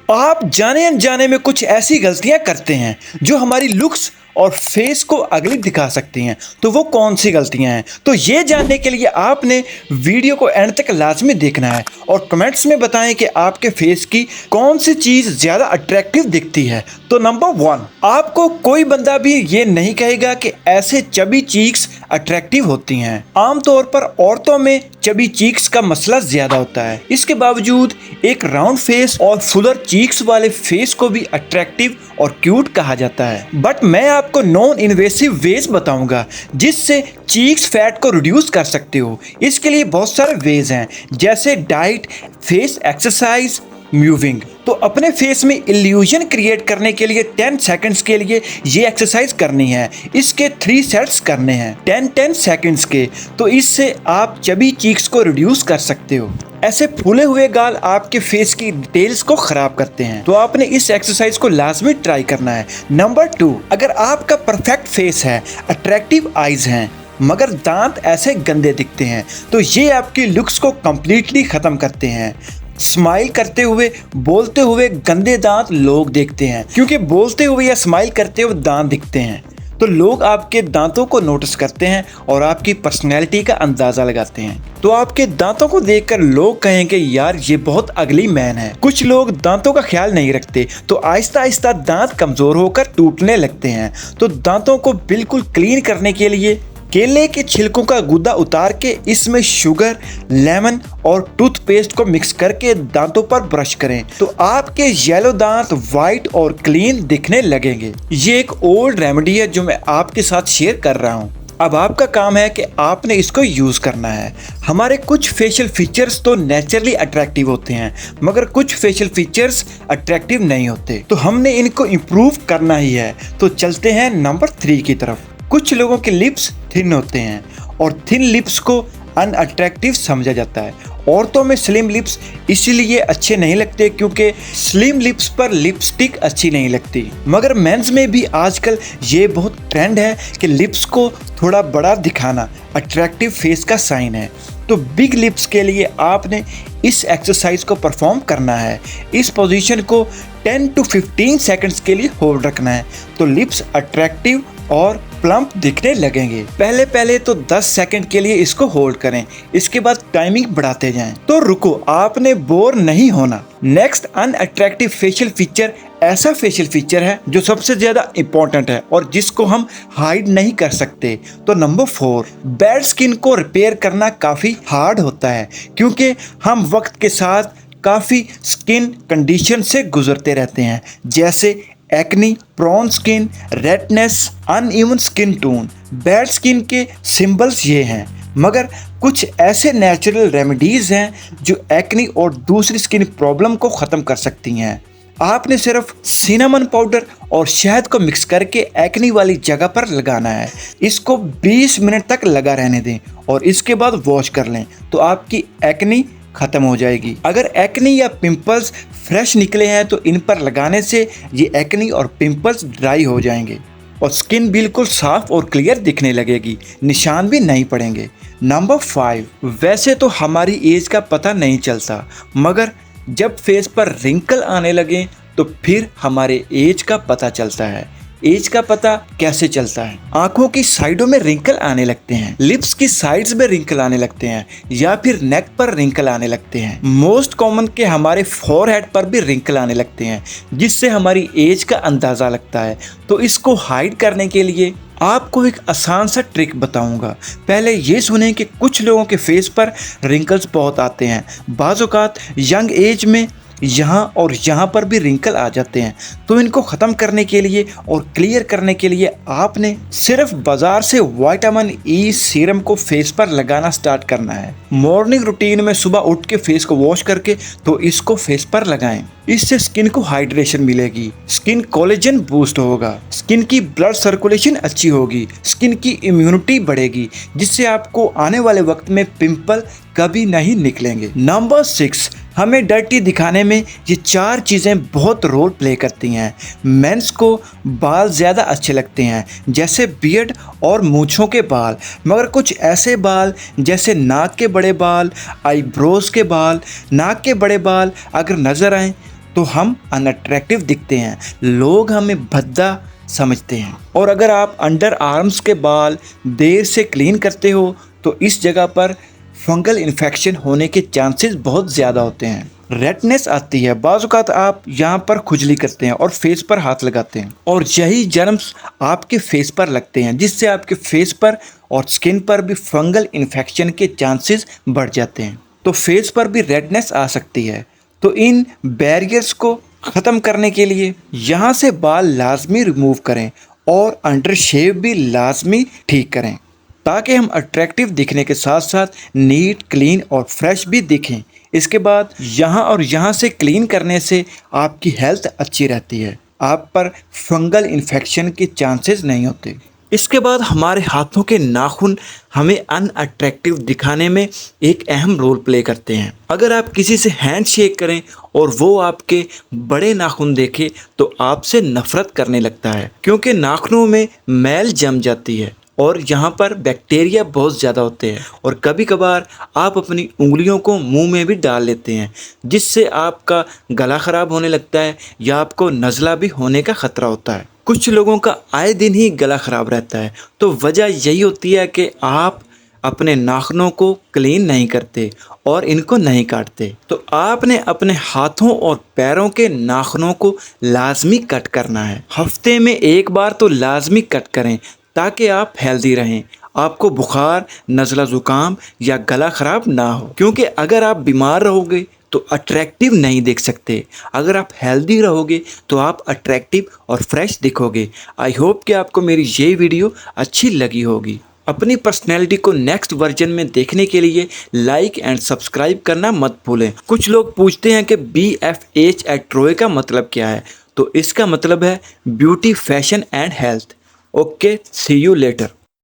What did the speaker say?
आप जाने अनजाने में कुछ ऐसी गलतियां करते हैं जो हमारी लुक्स और फेस को अगली दिखा सकती हैं। तो वो कौन सी गलतियां हैं, तो ये जानने के लिए आपने वीडियो को एंड तक लाजमी देखना है और कमेंट्स में बताएं कि आपके फेस की कौन सी चीज़ ज़्यादा अट्रैक्टिव दिखती है। तो नंबर 1, आपको कोई बंदा भी ये नहीं कहेगा कि ऐसे चबी चीक्स अट्रैक्टिव होती हैं। आमतौर पर औरतों में चबी चीक्स का मसला ज्यादा होता है। इसके बावजूद एक राउंड फेस और फुलर चीक्स वाले फेस को भी अट्रैक्टिव और क्यूट कहा जाता है। बट मैं आपको नॉन इन्वेसिव वेज बताऊंगा जिससे चीक्स फैट को रिड्यूस कर सकते हो। इसके लिए बहुत सारे वेज हैं, जैसे डाइट, फेस एक्सरसाइज, मूविंग। तो अपने फेस में इल्यूजन क्रिएट करने के लिए 10 सेकंड्स के लिए ये एक्सरसाइज करनी है। इसके 3 सेट्स करने हैं 10-10 सेकंड्स के। तो इससे आप चबी चीक्स को रिड्यूस कर सकते हो। ऐसे फूले हुए गाल आपके फेस की डिटेल्स को खराब करते हैं, तो आपने इस एक्सरसाइज को लाजमी ट्राई करना है। नंबर 2, अगर आपका परफेक्ट फेस है, अट्रैक्टिव आईज हैं, मगर दांत ऐसे गंदे दिखते हैं, तो ये आपकी लुक्स को कम्प्लीटली ख़त्म करते हैं। स्माइल करते हुए, बोलते हुए गंदे दांत लोग देखते हैं, क्योंकि बोलते हुए या स्माइल करते हुए दांत दिखते हैं तो लोग आपके दांतों को नोटिस करते हैं और आपकी पर्सनैलिटी का अंदाज़ा लगाते हैं। तो आपके दांतों को देखकर लोग कहेंगे यार ये बहुत अगली मैन है। कुछ लोग दांतों का ख्याल नहीं रखते, तो आहिस्ता आहिस्ता दांत कमज़ोर होकर टूटने लगते हैं। तो दांतों को बिल्कुल क्लीन करने के लिए केले के छिलकों का गुदा उतार के इसमें शुगर, लेमन और टूथपेस्ट को मिक्स करके दांतों पर ब्रश करें, तो आपके येलो दांत वाइट और क्लीन दिखने लगेंगे। ये एक ओल्ड रेमेडी है जो मैं आपके साथ शेयर कर रहा हूँ। अब आपका काम है कि आपने इसको यूज़ करना है। हमारे कुछ फेशियल फीचर्स तो नेचुरली अट्रैक्टिव होते हैं, मगर कुछ फेशियल फीचर्स अट्रैक्टिव नहीं होते, तो हमने इनको इम्प्रूव करना ही है। तो चलते हैं नंबर 3 की तरफ। कुछ लोगों के लिप्स थिन होते हैं और थिन लिप्स को अनअट्रैक्टिव समझा जाता है। औरतों में स्लिम लिप्स इसीलिए अच्छे नहीं लगते क्योंकि स्लिम लिप्स पर लिपस्टिक अच्छी नहीं लगती। मगर मेंस में भी आजकल ये बहुत ट्रेंड है कि लिप्स को थोड़ा बड़ा दिखाना अट्रैक्टिव फेस का साइन है। तो बिग लिप्स के लिए आपने इस एक्सरसाइज को परफॉर्म करना है। इस पोजीशन को 10 to 15 सेकंड्स के लिए होल्ड रखना है, तो लिप्स अट्रैक्टिव और प्लम्प दिखने लगेंगे। पहले तो 10 सेकंड के लिए इसको होल्ड करें, इसके बाद टाइमिंग बढ़ाते जाएं। तो रुको, आपने बोर नहीं होना। नेक्स्ट अनअट्रैक्टिव फेशियल फीचर ऐसा फेशियल फीचर है जो सबसे ज्यादा इंपॉर्टेंट है और जिसको हम हाइड नहीं कर सकते। तो नंबर 4, बैड स्किन को रिपेयर करना काफी हार्ड होता है क्योंकि हम वक्त के साथ काफी स्किन कंडीशन से गुजरते रहते हैं, जैसे acne, prawn skin, redness, uneven skin tone. Bad skin के सिंबल्स ये हैं, मगर कुछ ऐसे नेचुरल रेमेडीज हैं जो एक्नी और दूसरी स्किन प्रॉब्लम को ख़त्म कर सकती हैं। आपने सिर्फ सिनेमन पाउडर और शहद को मिक्स करके एक्नी वाली जगह पर लगाना है। इसको 20 मिनट तक लगा रहने दें और इसके बाद वॉश कर लें, तो आपकी एक्नी खत्म हो जाएगी। अगर एक्नी या पिंपल्स फ्रेश निकले हैं तो इन पर लगाने से ये एक्नी और पिंपल्स ड्राई हो जाएंगे और स्किन बिल्कुल साफ और क्लियर दिखने लगेगी, निशान भी नहीं पड़ेंगे। नंबर 5, वैसे तो हमारी एज का पता नहीं चलता, मगर जब फेस पर रिंकल आने लगे तो फिर हमारे एज का पता चलता है। एज का पता कैसे चलता है? आंखों की साइडों में रिंकल आने लगते हैं, लिप्स की साइड्स में रिंकल आने लगते हैं, या फिर नेक पर रिंकल आने लगते हैं। मोस्ट कॉमन के हमारे फोरहेड पर भी रिंकल आने लगते हैं, जिससे हमारी एज का अंदाजा लगता है। तो इसको हाइड करने के लिए आपको एक आसान सा ट्रिक बताऊंगा। पहले ये सुने कि कुछ लोगों के फेस पर रिंकल्स बहुत आते हैं। बाज़ औक़ात यंग एज में यहाँ और यहाँ पर भी रिंकल आ जाते हैं, तो इनको ख़त्म करने के लिए और क्लियर करने के लिए आपने सिर्फ बाज़ार से विटामिन ई सीरम को फेस पर लगाना स्टार्ट करना है। मॉर्निंग रूटीन में सुबह उठ के फेस को वॉश करके तो इसको फेस पर लगाएं। इससे स्किन को हाइड्रेशन मिलेगी, स्किन कोलेजन बूस्ट होगा, स्किन की ब्लड सर्कुलेशन अच्छी होगी, स्किन की इम्यूनिटी बढ़ेगी, जिससे आपको आने वाले वक्त में पिंपल कभी नहीं निकलेंगे। नंबर 6, हमें डर्टी दिखाने में ये 4 चीज़ें बहुत रोल प्ले करती हैं। मेंस को बाल ज़्यादा अच्छे लगते हैं, जैसे बियर्ड और मूंछों के बाल, मगर कुछ ऐसे बाल जैसे नाक के बड़े बाल, आईब्रोज के बाल, नाक के बड़े बाल अगर नज़र आएँ तो हम अनअट्रैक्टिव दिखते हैं, लोग हमें भद्दा समझते हैं। और अगर आप अंडर आर्म्स के बाल देर से क्लीन करते हो तो इस जगह पर फंगल इन्फेक्शन होने के चांसेस बहुत ज़्यादा होते हैं। रेडनेस आती है, बाज़-औक़ात आप यहाँ पर खुजली करते हैं और फेस पर हाथ लगाते हैं और यही जर्म्स आपके फेस पर लगते हैं, जिससे आपके फेस पर और स्किन पर भी फंगल इन्फेक्शन के चांसेस बढ़ जाते हैं। तो फेस पर भी रेडनेस आ सकती है। तो इन बैरियर्स को ख़त्म करने के लिए यहाँ से बाल लाजमी रिमूव करें और अंडर शेव भी लाजमी ठीक करें, ताकि हम अट्रैक्टिव दिखने के साथ साथ नीट, क्लीन और फ्रेश भी दिखें। इसके बाद यहाँ और यहाँ से क्लीन करने से आपकी हेल्थ अच्छी रहती है, आप पर फंगल इन्फेक्शन के चांसेस नहीं होते। इसके बाद हमारे हाथों के नाखून हमें अनअट्रैक्टिव दिखाने में एक अहम रोल प्ले करते हैं। अगर आप किसी से हैंड शेक करें और वो आपके बड़े नाखून देखे तो आपसे नफरत करने लगता है, क्योंकि नाखूनों में मैल जम जाती है और यहाँ पर बैक्टीरिया बहुत ज़्यादा होते हैं। और कभी कभार आप अपनी उंगलियों को मुंह में भी डाल लेते हैं, जिससे आपका गला ख़राब होने लगता है या आपको नज़ला भी होने का ख़तरा होता है। कुछ लोगों का आए दिन ही गला ख़राब रहता है, तो वजह यही होती है कि आप अपने नाखूनों को क्लीन नहीं करते और इनको नहीं काटते। तो आपने अपने हाथों और पैरों के नाखूनों को लाजमी कट करना है। हफ्ते में एक बार तो लाजमी कट करें, ताकि आप हेल्दी रहें, आपको बुखार, नज़ला ज़ुकाम या गला ख़राब ना हो। क्योंकि अगर आप बीमार रहोगे तो अट्रैक्टिव नहीं दिख सकते, अगर आप हेल्दी रहोगे तो आप अट्रैक्टिव और फ्रेश दिखोगे। आई होप कि आपको मेरी ये वीडियो अच्छी लगी होगी। अपनी पर्सनैलिटी को नेक्स्ट वर्जन में देखने के लिए लाइक एंड सब्सक्राइब करना मत भूलें। कुछ लोग पूछते हैं कि BFH एट ट्रोय का मतलब क्या है, तो इसका मतलब है beauty, fashion and health. Okay, see you letter.